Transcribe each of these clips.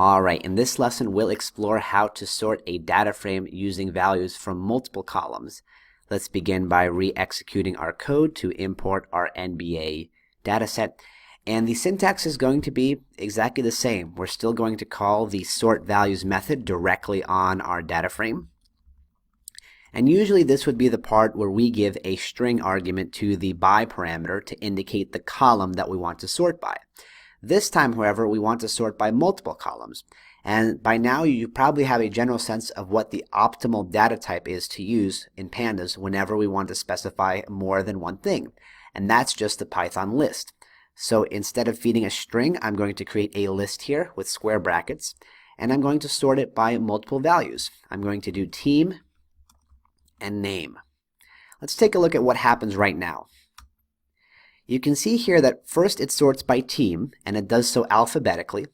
Alright, in this lesson we'll explore how to sort a data frame using values from multiple columns. Let's begin by re-executing our code to import our NBA dataset. And the syntax is going to be exactly the same. We're still going to call the sort values method directly on our data frame. And usually this would be the part where we give a string argument to the by parameter to indicate the column that we want to sort by. This time, however, we want to sort by multiple columns. And by now you probably have a general sense of what the optimal data type is to use in pandas whenever we want to specify more than one thing. And that's just the Python list. So instead of feeding a string, I'm going to create a list here with square brackets. And I'm going to sort it by multiple values. I'm going to do team and name. Let's take a look at what happens right now. You can see here that first it sorts by team, and it does so alphabetically.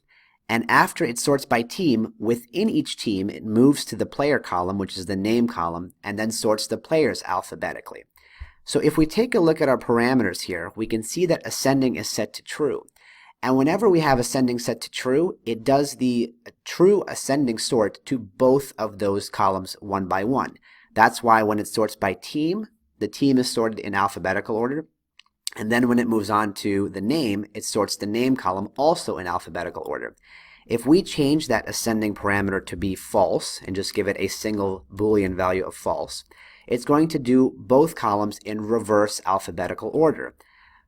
And after it sorts by team, within each team it moves to the player column, which is the name column, and then sorts the players alphabetically. So if we take a look at our parameters here, we can see that ascending is set to true. And whenever we have ascending set to true, it does the true ascending sort to both of those columns one by one. That's why when it sorts by team, the team is sorted in alphabetical order. And then when it moves on to the name, it sorts the name column also in alphabetical order. If we change that ascending parameter to be false and just give it a single Boolean value of false, it's going to do both columns in reverse alphabetical order.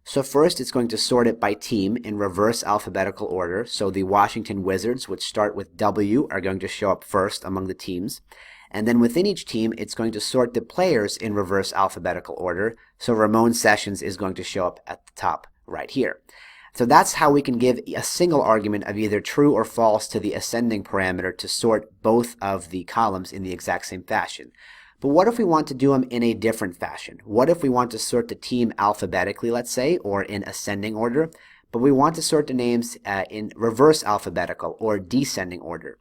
So first it's going to sort it by team in reverse alphabetical order. So the Washington Wizards, which start with W, are going to show up first among the teams. And then within each team, it's going to sort the players in reverse alphabetical order. So Ramon Sessions is going to show up at the top right here. So that's how we can give a single argument of either true or false to the ascending parameter to sort both of the columns in the exact same fashion. But what if we want to do them in a different fashion? What if we want to sort the team alphabetically, let's say, or in ascending order, but we want to sort the names in reverse alphabetical or descending order?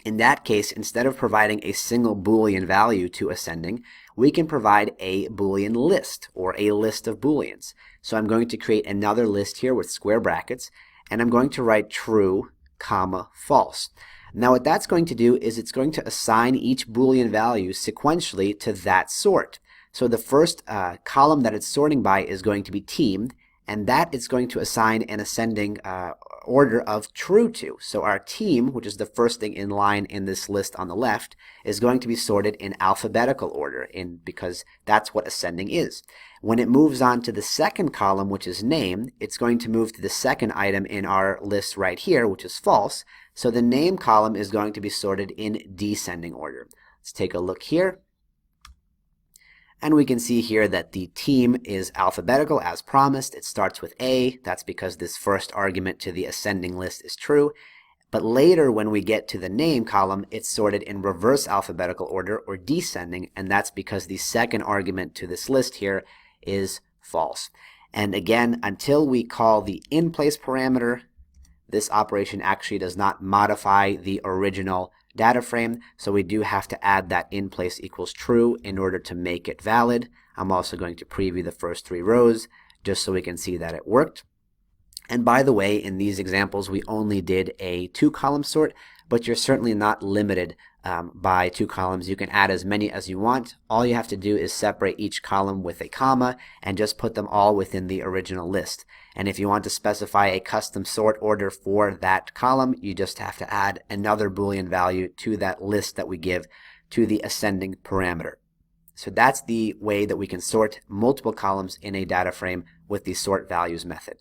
In that case, instead of providing a single Boolean value to ascending, we can provide a Boolean list or a list of Booleans. So I'm going to create another list here with square brackets, and I'm going to write true, comma, false. Now what that's going to do is it's going to assign each Boolean value sequentially to that sort. So the first column that it's sorting by is going to be team, and that it's going to assign an ascending order of true to. So our team, which is the first thing in line in this list on the left, is going to be sorted in alphabetical order because that's what ascending is. When it moves on to the second column, which is name, it's going to move to the second item in our list right here, which is false. So the name column is going to be sorted in descending order. Let's take a look here. And we can see here that the team is alphabetical as promised. It starts with A. That's because this first argument to the ascending list is true. But later when we get to the name column, it's sorted in reverse alphabetical order or descending, and that's because the second argument to this list here is false. And again, until we call the in-place parameter, this operation actually does not modify the original data frame, so we do have to add that in place equals true in order to make it valid. I'm also going to preview the first three rows just so we can see that it worked. And by the way, in these examples we only did a 2-column sort, but you're certainly not limited by 2 columns. You can add as many as you want. All you have to do is separate each column with a comma and just put them all within the original list. And if you want to specify a custom sort order for that column, you just have to add another Boolean value to that list that we give to the ascending parameter. So that's the way that we can sort multiple columns in a data frame with the sort values method.